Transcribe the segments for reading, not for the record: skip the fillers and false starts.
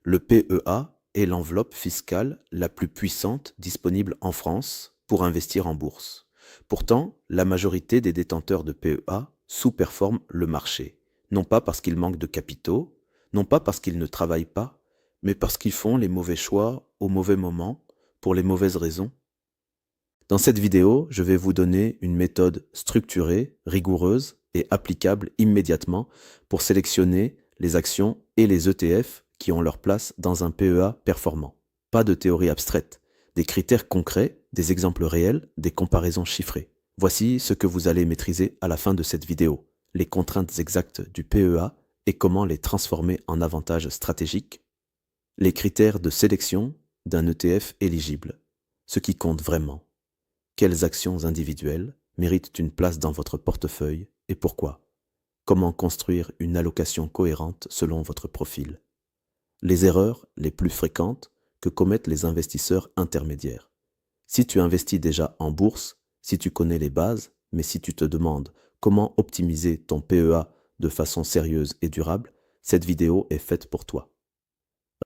Le PEA est l'enveloppe fiscale la plus puissante disponible en France pour investir en bourse. Pourtant, la majorité des détenteurs de PEA sous-performent le marché, non pas parce qu'ils manquent de capitaux, non pas parce qu'ils ne travaillent pas, mais parce qu'ils font les mauvais choix au mauvais moment, pour les mauvaises raisons. Dans cette vidéo, je vais vous donner une méthode structurée, rigoureuse et applicable immédiatement pour sélectionner les actions et les ETF qui ont leur place dans un PEA performant. Pas de théorie abstraite, des critères concrets, des exemples réels, des comparaisons chiffrées. Voici ce que vous allez maîtriser à la fin de cette vidéo, les contraintes exactes du PEA et comment les transformer en avantages stratégiques, les critères de sélection d'un ETF éligible, ce qui compte vraiment. Quelles actions individuelles méritent une place dans votre portefeuille et pourquoi? Comment construire une allocation cohérente selon votre profil? Les erreurs les plus fréquentes que commettent les investisseurs intermédiaires. Si tu investis déjà en bourse, si tu connais les bases, mais si tu te demandes comment optimiser ton PEA de façon sérieuse et durable, cette vidéo est faite pour toi.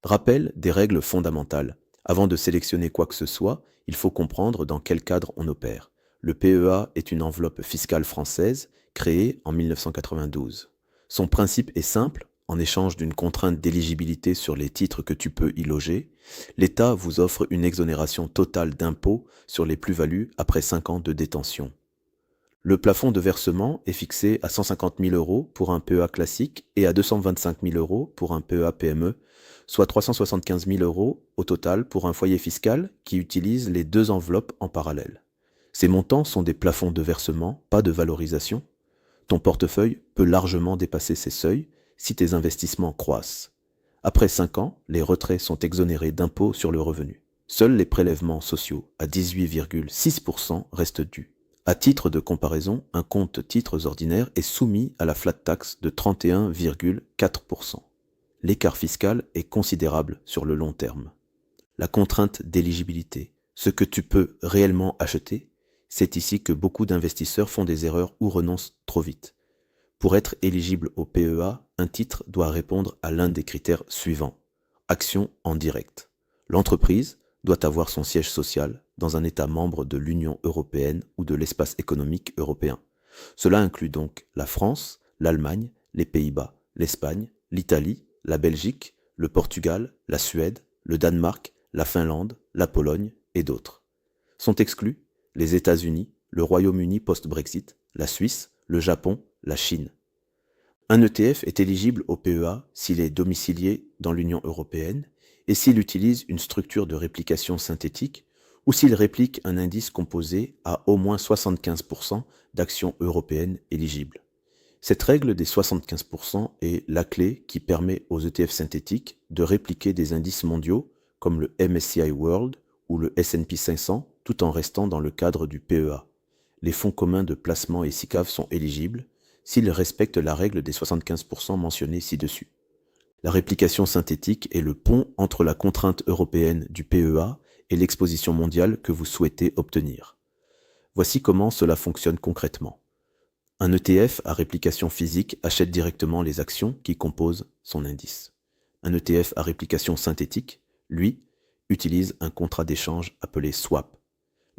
Rappel des règles fondamentales. Avant de sélectionner quoi que ce soit, il faut comprendre dans quel cadre on opère. Le PEA est une enveloppe fiscale française créée en 1992. Son principe est simple. En échange d'une contrainte d'éligibilité sur les titres que tu peux y loger, l'État vous offre une exonération totale d'impôts sur les plus-values après 5 ans de détention. Le plafond de versement est fixé à 150 000 € pour un PEA classique et à 225 000 € pour un PEA PME, soit 375 000 € au total pour un foyer fiscal qui utilise les deux enveloppes en parallèle. Ces montants sont des plafonds de versement, pas de valorisation. Ton portefeuille peut largement dépasser ces seuils si tes investissements croissent. Après 5 ans, les retraits sont exonérés d'impôts sur le revenu. Seuls les prélèvements sociaux à 18,6% restent dus. À titre de comparaison, un compte titres ordinaire est soumis à la flat tax de 31,4%. L'écart fiscal est considérable sur le long terme. La contrainte d'éligibilité, ce que tu peux réellement acheter, c'est ici que beaucoup d'investisseurs font des erreurs ou renoncent trop vite. Pour être éligible au PEA, un titre doit répondre à l'un des critères suivants. Action en direct. L'entreprise doit avoir son siège social dans un État membre de l'Union européenne ou de l'espace économique européen. Cela inclut donc la France, l'Allemagne, les Pays-Bas, l'Espagne, l'Italie, la Belgique, le Portugal, la Suède, le Danemark, la Finlande, la Pologne et d'autres. Sont exclus les États-Unis, le Royaume-Uni post-Brexit, la Suisse, le Japon, la Chine. Un ETF est éligible au PEA s'il est domicilié dans l'Union européenne et s'il utilise une structure de réplication synthétique ou s'il réplique un indice composé à au moins 75% d'actions européennes éligibles. Cette règle des 75% est la clé qui permet aux ETF synthétiques de répliquer des indices mondiaux comme le MSCI World ou le S&P 500 tout en restant dans le cadre du PEA. Les fonds communs de placement et SICAV sont éligibles s'ils respectent la règle des 75% mentionnée ci-dessus. La réplication synthétique est le pont entre la contrainte européenne du PEA et l'exposition mondiale que vous souhaitez obtenir. Voici comment cela fonctionne concrètement. Un ETF à réplication physique achète directement les actions qui composent son indice. Un ETF à réplication synthétique, lui, utilise un contrat d'échange appelé swap.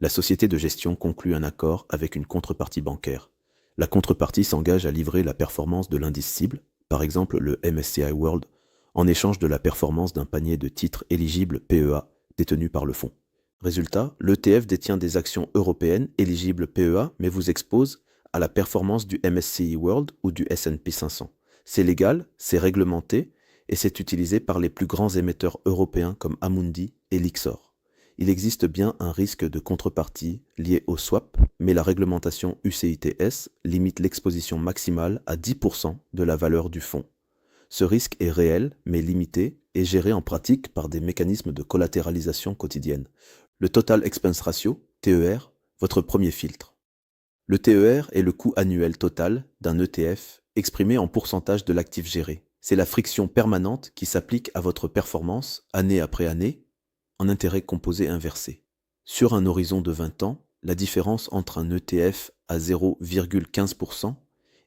La société de gestion conclut un accord avec une contrepartie bancaire. La contrepartie s'engage à livrer la performance de l'indice cible, par exemple le MSCI World, en échange de la performance d'un panier de titres éligibles PEA détenus par le fonds. Résultat, l'ETF détient des actions européennes éligibles PEA mais vous expose à la performance du MSCI World ou du S&P 500. C'est légal, c'est réglementé et c'est utilisé par les plus grands émetteurs européens comme Amundi et Lyxor. Il existe bien un risque de contrepartie lié au swap, mais la réglementation UCITS limite l'exposition maximale à 10% de la valeur du fonds. Ce risque est réel, mais limité, et géré en pratique par des mécanismes de collatéralisation quotidienne. Le Total Expense Ratio, TER, votre premier filtre. Le TER est le coût annuel total d'un ETF exprimé en pourcentage de l'actif géré. C'est la friction permanente qui s'applique à votre performance, année après année, en intérêt composé inversé. Sur un horizon de 20 ans, la différence entre un ETF à 0,15%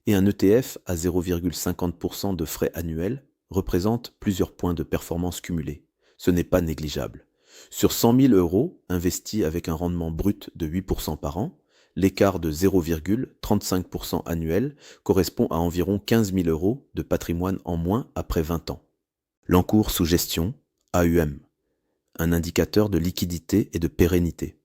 et un ETF à 0,50% de frais annuels représente plusieurs points de performance cumulés. Ce n'est pas négligeable. Sur 100 000 euros investis avec un rendement brut de 8% par an, l'écart de 0,35% annuel correspond à environ 15 000 euros de patrimoine en moins après 20 ans. L'encours sous gestion, AUM, un indicateur de liquidité et de pérennité.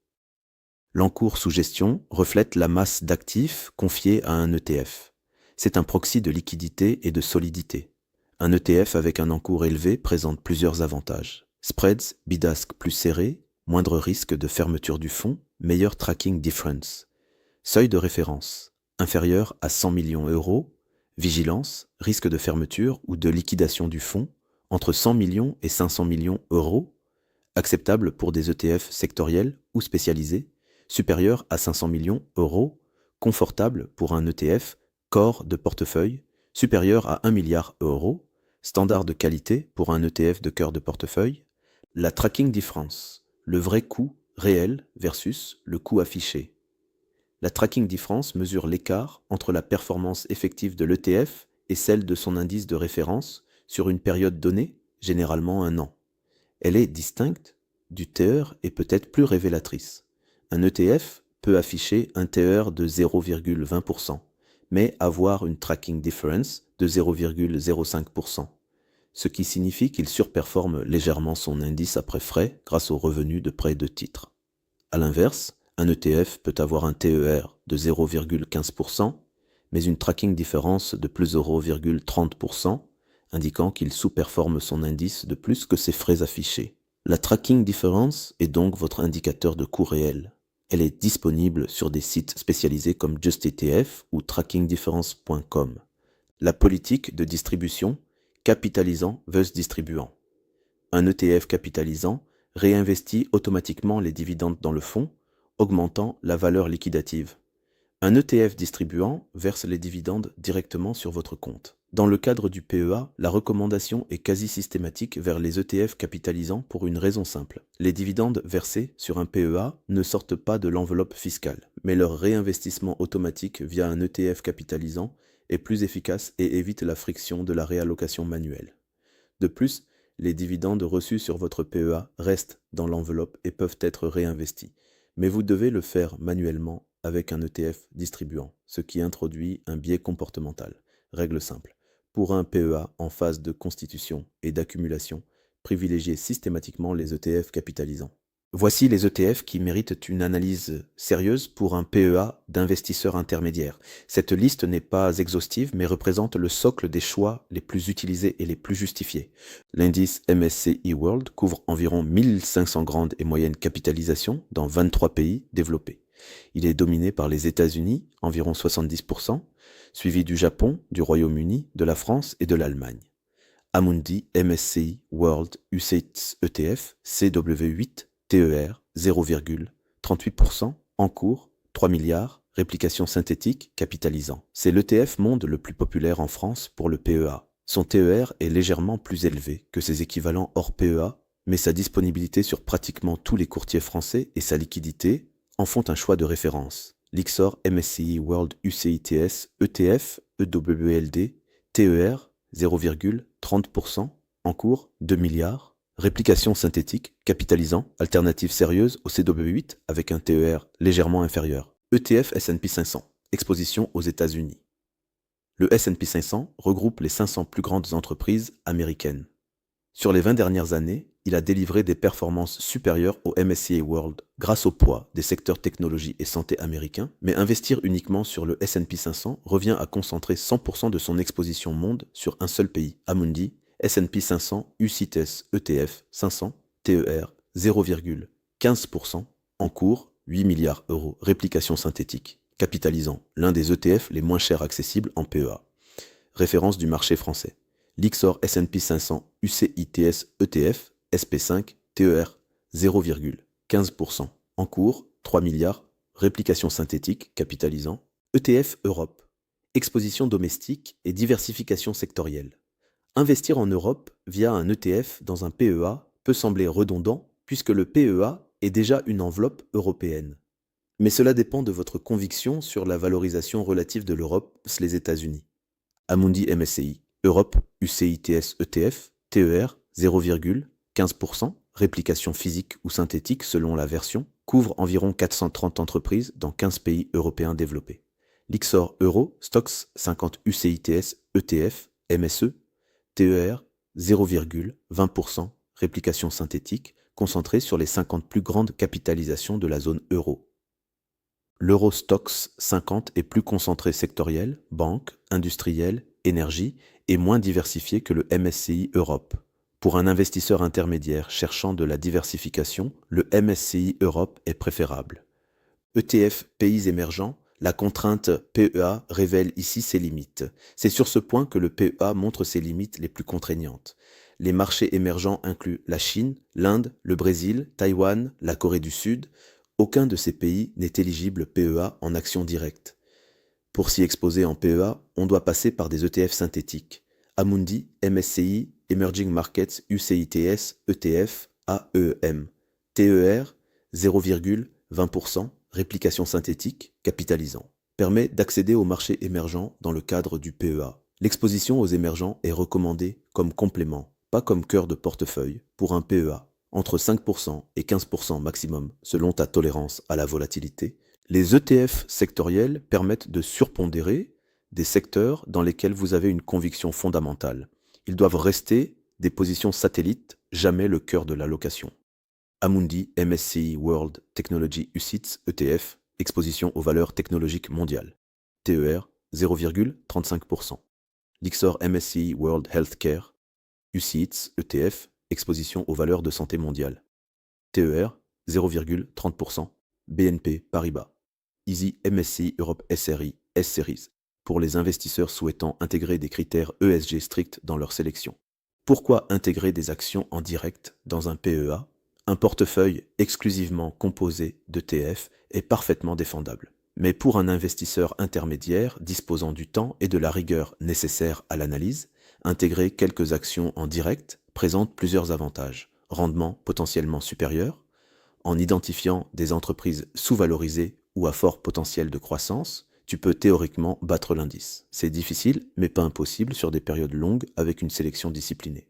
L'encours sous gestion reflète la masse d'actifs confiés à un ETF. C'est un proxy de liquidité et de solidité. Un ETF avec un encours élevé présente plusieurs avantages. Spreads, bid-ask plus serrés, moindre risque de fermeture du fonds, meilleur tracking difference. Seuil de référence, inférieur à 100 millions euros, vigilance, risque de fermeture ou de liquidation du fonds, entre 100 millions et 500 millions euros, acceptable pour des ETF sectoriels ou spécialisés, supérieur à 500 millions euros, confortable pour un ETF corps de portefeuille, supérieur à 1 milliard euros, standard de qualité pour un ETF de cœur de portefeuille, la tracking difference, le vrai coût réel versus le coût affiché. La tracking difference mesure l'écart entre la performance effective de l'ETF et celle de son indice de référence sur une période donnée, généralement un an. Elle est distincte du TER et peut-être plus révélatrice. Un ETF peut afficher un TER de 0,20%, mais avoir une tracking difference de 0,05%, ce qui signifie qu'il surperforme légèrement son indice après frais grâce aux revenus de prêt de titres. A l'inverse, un ETF peut avoir un TER de 0,15%, mais une tracking difference de plus 0,30%, indiquant qu'il sous-performe son indice de plus que ses frais affichés. La tracking difference est donc votre indicateur de coût réel. Elle est disponible sur des sites spécialisés comme JustETF ou trackingdifference.com. La politique de distribution capitalisant vs distribuant. Un ETF capitalisant réinvestit automatiquement les dividendes dans le fonds, augmentant la valeur liquidative. Un ETF distribuant verse les dividendes directement sur votre compte. Dans le cadre du PEA, la recommandation est quasi systématique vers les ETF capitalisants pour une raison simple. Les dividendes versés sur un PEA ne sortent pas de l'enveloppe fiscale, mais leur réinvestissement automatique via un ETF capitalisant est plus efficace et évite la friction de la réallocation manuelle. De plus, les dividendes reçus sur votre PEA restent dans l'enveloppe et peuvent être réinvestis, mais vous devez le faire manuellement avec un ETF distribuant, ce qui introduit un biais comportemental. Règle simple. Pour un PEA en phase de constitution et d'accumulation, privilégiez systématiquement les ETF capitalisants. Voici les ETF qui méritent une analyse sérieuse pour un PEA d'investisseurs intermédiaires. Cette liste n'est pas exhaustive, mais représente le socle des choix les plus utilisés et les plus justifiés. L'indice MSCI World couvre environ 1500 grandes et moyennes capitalisations dans 23 pays développés. Il est dominé par les États-Unis, environ 70%, suivi du Japon, du Royaume-Uni, de la France et de l'Allemagne. Amundi MSCI World UCITS ETF CW8 TER 0,38%, en cours 3 milliards, réplication synthétique capitalisant. C'est l'ETF monde le plus populaire en France pour le PEA. Son TER est légèrement plus élevé que ses équivalents hors PEA, mais sa disponibilité sur pratiquement tous les courtiers français et sa liquidité en font un choix de référence. Lyxor MSCI World UCITS ETF EWLD TER 0,30%, en cours 2 milliards, réplication synthétique capitalisant, alternative sérieuse au CW8 avec un TER légèrement inférieur. ETF S&P 500, exposition aux États-Unis. Le S&P 500 regroupe les 500 plus grandes entreprises américaines. Sur les 20 dernières années, il a délivré des performances supérieures au MSCI World grâce au poids des secteurs technologie et santé américains, mais investir uniquement sur le S&P 500 revient à concentrer 100% de son exposition monde sur un seul pays, Amundi, S&P 500 UCITS ETF 500 TER 0,15%, en cours 8 milliards euros, réplication synthétique, capitalisant l'un des ETF les moins chers accessibles en PEA. Référence du marché français. Lyxor S&P 500 UCITS ETF SP5 TER 0,15%, en cours 3 milliards, réplication synthétique capitalisant. ETF Europe, exposition domestique et diversification sectorielle. Investir en Europe via un ETF dans un PEA peut sembler redondant puisque le PEA est déjà une enveloppe européenne. Mais cela dépend de votre conviction sur la valorisation relative de l'Europe, les États-Unis. Amundi MSCI Europe UCITS ETF, TER 0,15%, réplication physique ou synthétique selon la version, couvre environ 430 entreprises dans 15 pays européens développés. L'Ixor Euro Stoxx 50 UCITS ETF, MSE, TER 0,20%, réplication synthétique, concentrée sur les 50 plus grandes capitalisations de la zone euro. L'Euro Stoxx 50 est plus concentré sectoriel, banque, industriel, énergie, et moins diversifié que le MSCI Europe. Pour un investisseur intermédiaire cherchant de la diversification, le MSCI Europe est préférable. ETF pays émergents, la contrainte PEA révèle ici ses limites. C'est sur ce point que le PEA montre ses limites les plus contraignantes. Les marchés émergents incluent la Chine, l'Inde, le Brésil, Taïwan, la Corée du Sud. Aucun de ces pays n'est éligible PEA en action directe. Pour s'y exposer en PEA, on doit passer par des ETF synthétiques. Amundi, MSCI, Emerging Markets UCITS, ETF, AEM. TER, 0,20%, réplication synthétique, capitalisant. Permet d'accéder aux marchés émergents dans le cadre du PEA. L'exposition aux émergents est recommandée comme complément, pas comme cœur de portefeuille, pour un PEA. Entre 5% et 15% maximum, selon ta tolérance à la volatilité. Les ETF sectoriels permettent de surpondérer des secteurs dans lesquels vous avez une conviction fondamentale. Ils doivent rester des positions satellites, jamais le cœur de l'allocation. Amundi MSCI World Technology UCITS ETF, exposition aux valeurs technologiques mondiales. TER 0,35%. L'Ixor MSCI World Healthcare UCITS ETF, exposition aux valeurs de santé mondiale. TER 0,30%. BNP Paribas. Easy MSCI Europe SRI S-Series, pour les investisseurs souhaitant intégrer des critères ESG stricts dans leur sélection. Pourquoi intégrer des actions en direct dans un PEA? Un portefeuille exclusivement composé d'ETF est parfaitement défendable. Mais pour un investisseur intermédiaire disposant du temps et de la rigueur nécessaires à l'analyse, intégrer quelques actions en direct présente plusieurs avantages. Rendement potentiellement supérieur, en identifiant des entreprises sous-valorisées ou à fort potentiel de croissance, tu peux théoriquement battre l'indice. C'est difficile, mais pas impossible sur des périodes longues avec une sélection disciplinée.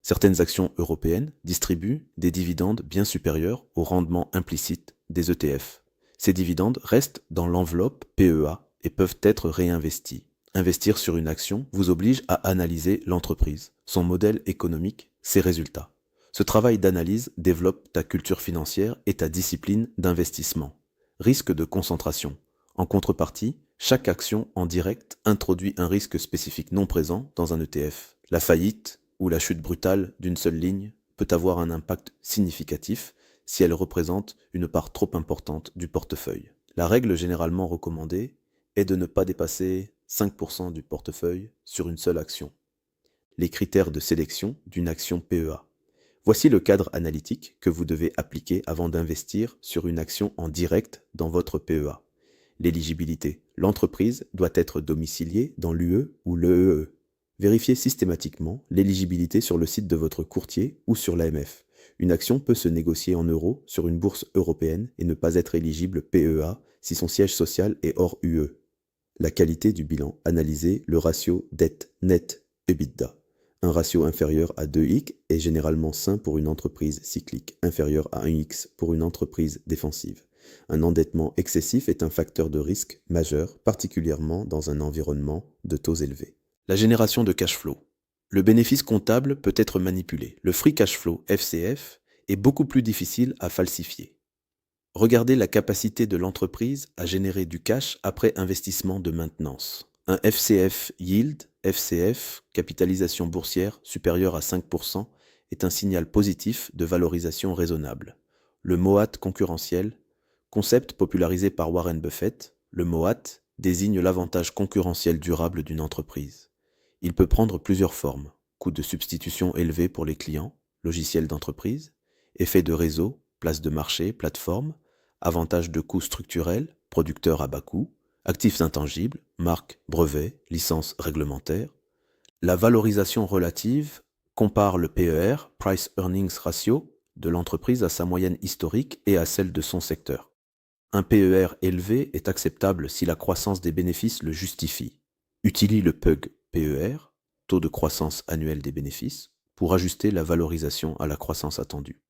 Certaines actions européennes distribuent des dividendes bien supérieurs au rendement implicite des ETF. Ces dividendes restent dans l'enveloppe PEA et peuvent être réinvestis. Investir sur une action vous oblige à analyser l'entreprise, son modèle économique, ses résultats. Ce travail d'analyse développe ta culture financière et ta discipline d'investissement. Risque de concentration. En contrepartie, chaque action en direct introduit un risque spécifique non présent dans un ETF. La faillite ou la chute brutale d'une seule ligne peut avoir un impact significatif si elle représente une part trop importante du portefeuille. La règle généralement recommandée est de ne pas dépasser 5% du portefeuille sur une seule action. Les critères de sélection d'une action PEA. Voici le cadre analytique que vous devez appliquer avant d'investir sur une action en direct dans votre PEA. L'éligibilité. L'entreprise doit être domiciliée dans l'UE ou l'EEE. Vérifiez systématiquement l'éligibilité sur le site de votre courtier ou sur l'AMF. Une action peut se négocier en euros sur une bourse européenne et ne pas être éligible PEA si son siège social est hors UE. La qualité du bilan. Analysez le ratio dette net EBITDA. Un ratio inférieur à 2x est généralement sain pour une entreprise cyclique, inférieur à 1x pour une entreprise défensive. Un endettement excessif est un facteur de risque majeur, particulièrement dans un environnement de taux élevés. La génération de cash flow. Le bénéfice comptable peut être manipulé. Le free cash flow, FCF, est beaucoup plus difficile à falsifier. Regardez la capacité de l'entreprise à générer du cash après investissement de maintenance. Un FCF yield, FCF, capitalisation boursière supérieure à 5%, est un signal positif de valorisation raisonnable. Le MOAT concurrentiel, concept popularisé par Warren Buffett, le MOAT désigne l'avantage concurrentiel durable d'une entreprise. Il peut prendre plusieurs formes. Coût de substitution élevé pour les clients, logiciels d'entreprise, effet de réseau, place de marché, plateforme, avantage de coût structurel, producteur à bas coût, actifs intangibles, marques, brevets, licences réglementaires. La valorisation relative compare le PER, Price Earnings Ratio, de l'entreprise à sa moyenne historique et à celle de son secteur. Un PER élevé est acceptable si la croissance des bénéfices le justifie. Utilisez le PUG PER, taux de croissance annuel des bénéfices, pour ajuster la valorisation à la croissance attendue.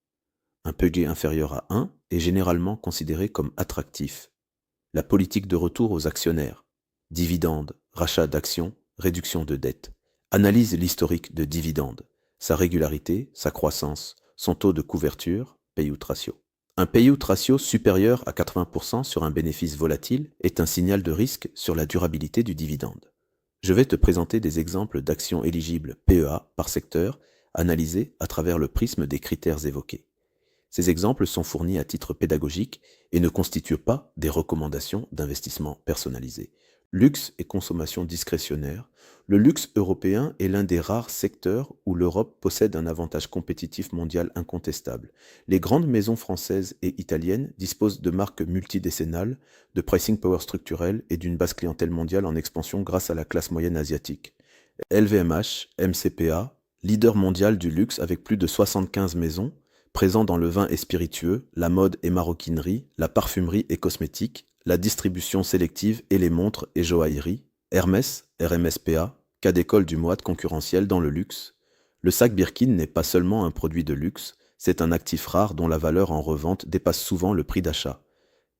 Un PEG inférieur à 1 est généralement considéré comme attractif. La politique de retour aux actionnaires, dividendes, rachat d'actions, réduction de dette, analyse l'historique de dividendes, sa régularité, sa croissance, son taux de couverture, payout ratio. Un payout ratio supérieur à 80% sur un bénéfice volatile est un signal de risque sur la durabilité du dividende. Je vais te présenter des exemples d'actions éligibles PEA par secteur, analysés à travers le prisme des critères évoqués. Ces exemples sont fournis à titre pédagogique et ne constituent pas des recommandations d'investissement personnalisées. Luxe et consommation discrétionnaire. Le luxe européen est l'un des rares secteurs où l'Europe possède un avantage compétitif mondial incontestable. Les grandes maisons françaises et italiennes disposent de marques multidécennales, de pricing power structurel et d'une base clientèle mondiale en expansion grâce à la classe moyenne asiatique. LVMH, MCPA, leader mondial du luxe avec plus de 75 maisons, présent dans le vin et spiritueux, la mode et maroquinerie, la parfumerie et cosmétique, la distribution sélective et les montres et joailleries, Hermès, RMSPA, cas d'école du moat concurrentiel dans le luxe. Le sac Birkin n'est pas seulement un produit de luxe, c'est un actif rare dont la valeur en revente dépasse souvent le prix d'achat.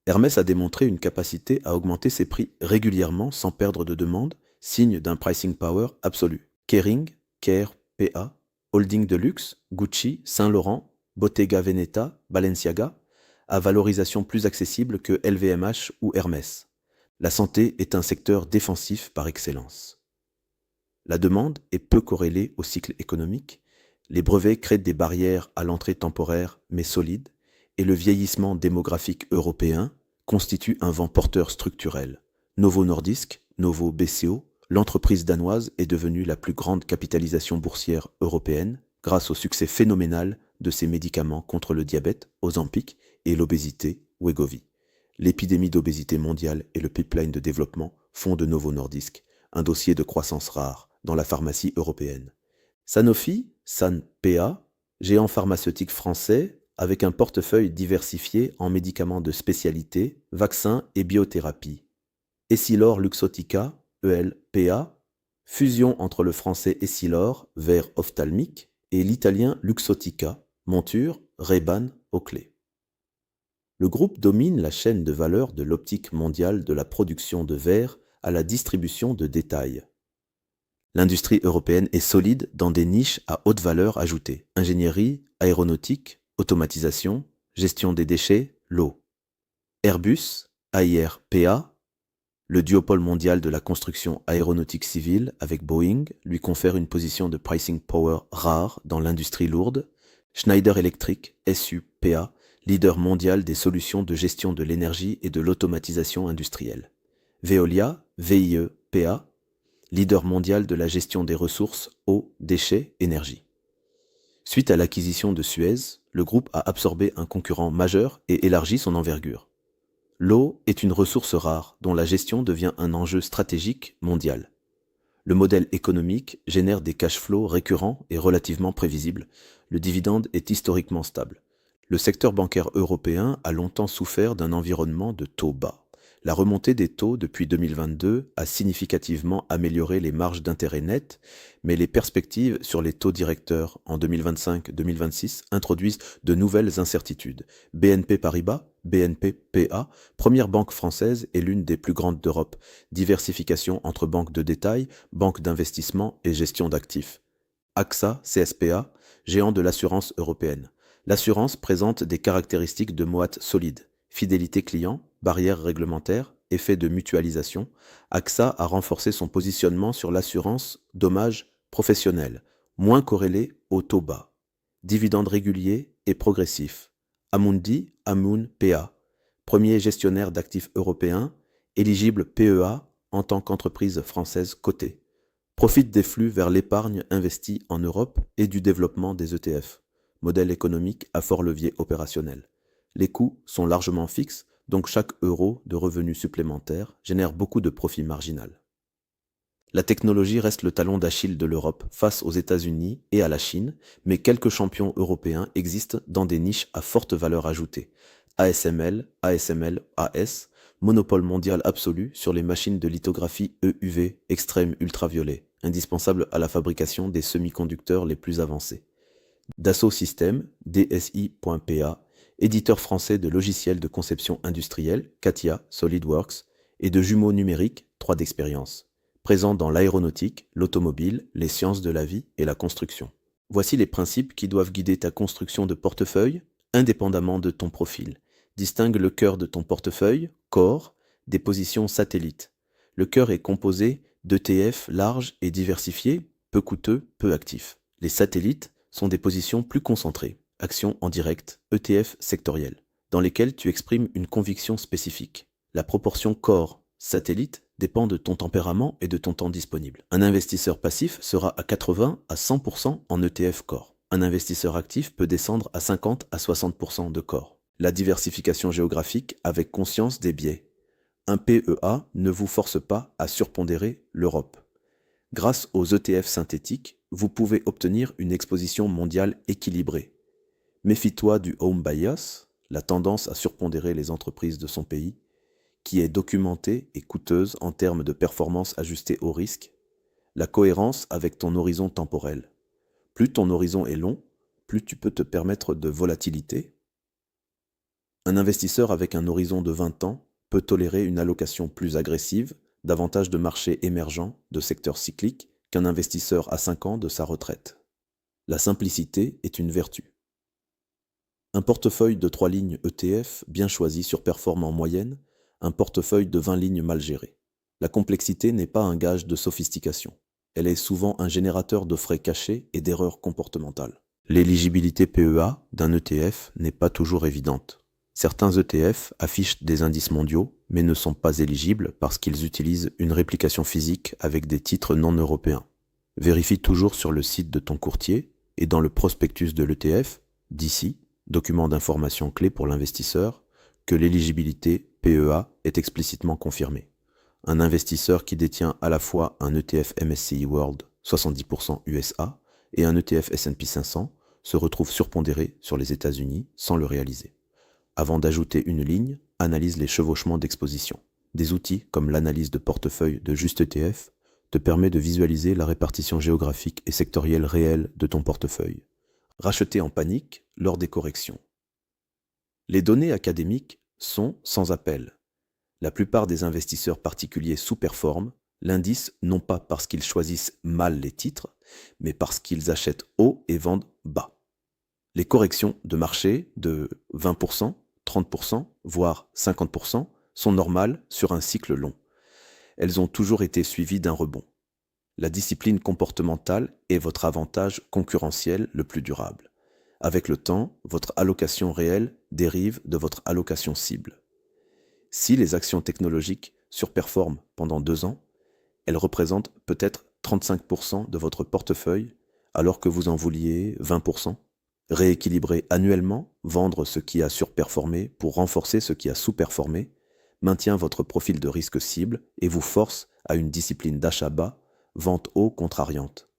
Hermès a démontré une capacité à augmenter ses prix régulièrement sans perdre de demande, signe d'un pricing power absolu. Kering, Care, PA, Holding de luxe, Gucci, Saint-Laurent, Bottega Veneta, Balenciaga, à valorisation plus accessible que LVMH ou Hermès. La santé est un secteur défensif par excellence. La demande est peu corrélée au cycle économique, les brevets créent des barrières à l'entrée temporaire mais solides, et le vieillissement démographique européen constitue un vent porteur structurel. Novo Nordisk, Novo BCO, l'entreprise danoise est devenue la plus grande capitalisation boursière européenne grâce au succès phénoménal de ses médicaments contre le diabète, Ozempic, et l'obésité, Wegovy. L'épidémie d'obésité mondiale et le pipeline de développement font de Novo Nordisk un dossier de croissance rare dans la pharmacie européenne. Sanofi, SanPA, géant pharmaceutique français avec un portefeuille diversifié en médicaments de spécialité, vaccins et biothérapie. Essilor Luxottica, ELPA, fusion entre le français Essilor, verre ophtalmique, et l'italien Luxottica, monture, Ray-Ban, Oakley. Le groupe domine la chaîne de valeur de l'optique mondiale de la production de verre à la distribution de détail. L'industrie européenne est solide dans des niches à haute valeur ajoutée. Ingénierie, aéronautique, automatisation, gestion des déchets, l'eau. Airbus, AIRPA, le duopole mondial de la construction aéronautique civile avec Boeing lui confère une position de pricing power rare dans l'industrie lourde. Schneider Electric, SUPA, leader mondial des solutions de gestion de l'énergie et de l'automatisation industrielle. Veolia, VIE-PA, leader mondial de la gestion des ressources, eau, déchets, énergie. Suite à l'acquisition de Suez, le groupe a absorbé un concurrent majeur et élargi son envergure. L'eau est une ressource rare dont la gestion devient un enjeu stratégique mondial. Le modèle économique génère des cash flows récurrents et relativement prévisibles. Le dividende est historiquement stable. Le secteur bancaire européen a longtemps souffert d'un environnement de taux bas. La remontée des taux depuis 2022 a significativement amélioré les marges d'intérêt nettes, mais les perspectives sur les taux directeurs en 2025-2026 introduisent de nouvelles incertitudes. BNP Paribas, BNP-PA, première banque française et l'une des plus grandes d'Europe. Diversification entre banques de détail, banques d'investissement et gestion d'actifs. AXA, CSPA, géant de l'assurance européenne. L'assurance présente des caractéristiques de moat solide. Fidélité client, barrières réglementaires, effet de mutualisation. AXA a renforcé son positionnement sur l'assurance dommages professionnels, moins corrélé au taux bas. Dividendes réguliers et progressifs. Amundi, Amun PA, premier gestionnaire d'actifs européens, éligible PEA en tant qu'entreprise française cotée. Profite des flux vers l'épargne investie en Europe et du développement des ETF. Modèle économique à fort levier opérationnel. Les coûts sont largement fixes, donc chaque euro de revenus supplémentaires génère beaucoup de profit marginal. La technologie reste le talon d'Achille de l'Europe face aux États-Unis et à la Chine, mais quelques champions européens existent dans des niches à forte valeur ajoutée. ASML, ASML, AS, monopole mondial absolu sur les machines de lithographie EUV extrême ultraviolet. indispensable à la fabrication des semi-conducteurs les plus avancés. Dassault Systèmes, DSI.PA, éditeur français de logiciels de conception industrielle, CATIA, SolidWorks, et de jumeaux numériques, 3d'Expérience, présent dans l'aéronautique, l'automobile, les sciences de la vie et la construction. Voici les principes qui doivent guider ta construction de portefeuille, indépendamment de ton profil. Distingue le cœur de ton portefeuille, corps, des positions satellites. Le cœur est composé d'ETF larges et diversifiés, peu coûteux, peu actifs. Les satellites sont des positions plus concentrées, actions en direct, ETF sectorielles, dans lesquelles tu exprimes une conviction spécifique. La proportion corps-satellite dépend de ton tempérament et de ton temps disponible. Un investisseur passif sera à 80 à 100% en ETF corps. Un investisseur actif peut descendre à 50 à 60% de corps. La diversification géographique avec conscience des biais. Un PEA ne vous force pas à surpondérer l'Europe. Grâce aux ETF synthétiques, vous pouvez obtenir une exposition mondiale équilibrée. Méfie-toi du home bias, la tendance à surpondérer les entreprises de son pays, qui est documentée et coûteuse en termes de performance ajustée au risque, la cohérence avec ton horizon temporel. Plus ton horizon est long, plus tu peux te permettre de volatilité. Un investisseur avec un horizon de 20 ans peut tolérer une allocation plus agressive, davantage de marchés émergents, de secteurs cycliques, qu'un investisseur à 5 ans de sa retraite. La simplicité est une vertu. Un portefeuille de 3 lignes ETF bien choisi surperforme en moyenne un portefeuille de 20 lignes mal géré. La complexité n'est pas un gage de sophistication. Elle est souvent un générateur de frais cachés et d'erreurs comportementales. L'éligibilité PEA d'un ETF n'est pas toujours évidente. Certains ETF affichent des indices mondiaux, mais ne sont pas éligibles parce qu'ils utilisent une réplication physique avec des titres non européens. Vérifie toujours sur le site de ton courtier et dans le prospectus de l'ETF, d'ici, document d'information clé pour l'investisseur, que l'éligibilité PEA est explicitement confirmée. Un investisseur qui détient à la fois un ETF MSCI World 70% USA et un ETF S&P 500 se retrouve surpondéré sur les États-Unis sans le réaliser. Avant d'ajouter une ligne, analyse les chevauchements d'exposition. Des outils comme l'analyse de portefeuille de Juste ETF te permet de visualiser la répartition géographique et sectorielle réelle de ton portefeuille. Racheter en panique lors des corrections. Les données académiques sont sans appel. La plupart des investisseurs particuliers sous-performent l'indice non pas parce qu'ils choisissent mal les titres, mais parce qu'ils achètent haut et vendent bas. Les corrections de marché de 20%, 30%, voire 50% sont normales sur un cycle long. Elles ont toujours été suivies d'un rebond. La discipline comportementale est votre avantage concurrentiel le plus durable. Avec le temps, votre allocation réelle dérive de votre allocation cible. Si les actions technologiques surperforment pendant 2 ans, elles représentent peut-être 35% de votre portefeuille alors que vous en vouliez 20%. Rééquilibrer annuellement, vendre ce qui a surperformé pour renforcer ce qui a sous-performé, maintient votre profil de risque cible et vous force à une discipline d'achat bas, vente haut contrariante.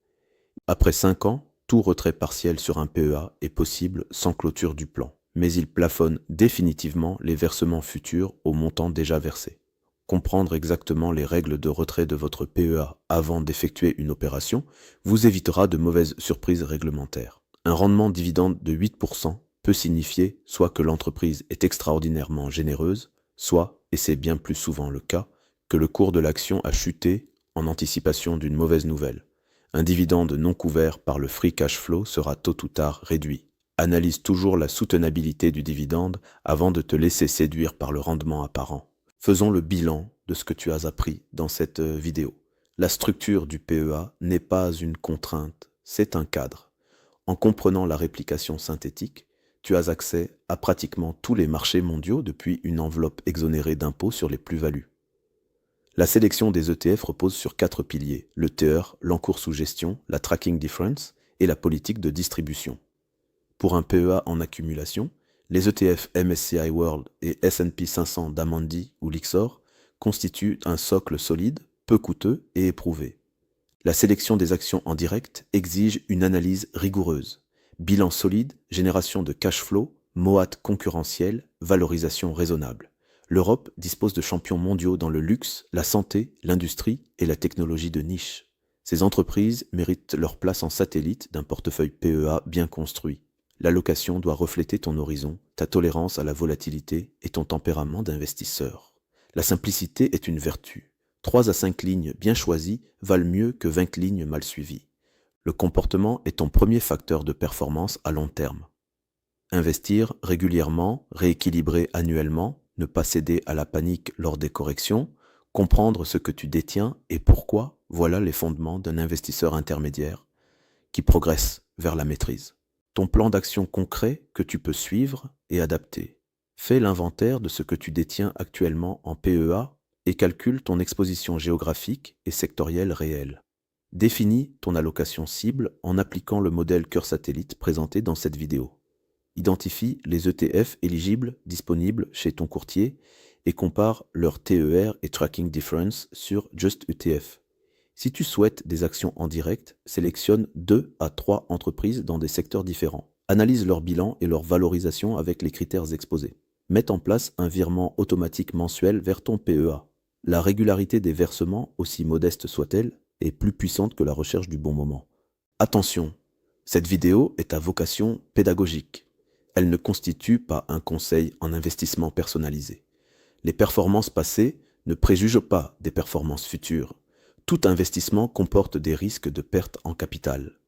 Après 5 ans, tout retrait partiel sur un PEA est possible sans clôture du plan, mais il plafonne définitivement les versements futurs au montant déjà versé. Comprendre exactement les règles de retrait de votre PEA avant d'effectuer une opération vous évitera de mauvaises surprises réglementaires. Un rendement dividende de 8% peut signifier soit que l'entreprise est extraordinairement généreuse, soit, et c'est bien plus souvent le cas, que le cours de l'action a chuté en anticipation d'une mauvaise nouvelle. Un dividende non couvert par le free cash flow sera tôt ou tard réduit. Analyse toujours la soutenabilité du dividende avant de te laisser séduire par le rendement apparent. Faisons le bilan de ce que tu as appris dans cette vidéo. La structure du PEA n'est pas une contrainte, c'est un cadre. En comprenant la réplication synthétique, tu as accès à pratiquement tous les marchés mondiaux depuis une enveloppe exonérée d'impôts sur les plus-values. La sélection des ETF repose sur 4 piliers, le TER, l'encours sous gestion, la tracking difference et la politique de distribution. Pour un PEA en accumulation, les ETF MSCI World et S&P 500 d'Amundi ou Lyxor constituent un socle solide, peu coûteux et éprouvé. La sélection des actions en direct exige une analyse rigoureuse. Bilan solide, génération de cash flow, MOAT concurrentiel, valorisation raisonnable. L'Europe dispose de champions mondiaux dans le luxe, la santé, l'industrie et la technologie de niche. Ces entreprises méritent leur place en satellite d'un portefeuille PEA bien construit. L'allocation doit refléter ton horizon, ta tolérance à la volatilité et ton tempérament d'investisseur. La simplicité est une vertu. 3 à 5 lignes bien choisies valent mieux que 20 lignes mal suivies. Le comportement est ton premier facteur de performance à long terme. Investir régulièrement, rééquilibrer annuellement, ne pas céder à la panique lors des corrections, comprendre ce que tu détiens et pourquoi, voilà les fondements d'un investisseur intermédiaire qui progresse vers la maîtrise. Ton plan d'action concret que tu peux suivre et adapter. Fais l'inventaire de ce que tu détiens actuellement en PEA et calcule ton exposition géographique et sectorielle réelle. Définis ton allocation cible en appliquant le modèle cœur satellite présenté dans cette vidéo. Identifie les ETF éligibles disponibles chez ton courtier et compare leur TER et Tracking Difference sur Just ETF. Si tu souhaites des actions en direct, sélectionne 2 à 3 entreprises dans des secteurs différents. Analyse leur bilan et leur valorisation avec les critères exposés. Mets en place un virement automatique mensuel vers ton PEA. La régularité des versements, aussi modeste soit-elle, est plus puissante que la recherche du bon moment. Attention, cette vidéo est à vocation pédagogique. Elle ne constitue pas un conseil en investissement personnalisé. Les performances passées ne préjugent pas des performances futures. Tout investissement comporte des risques de perte en capital.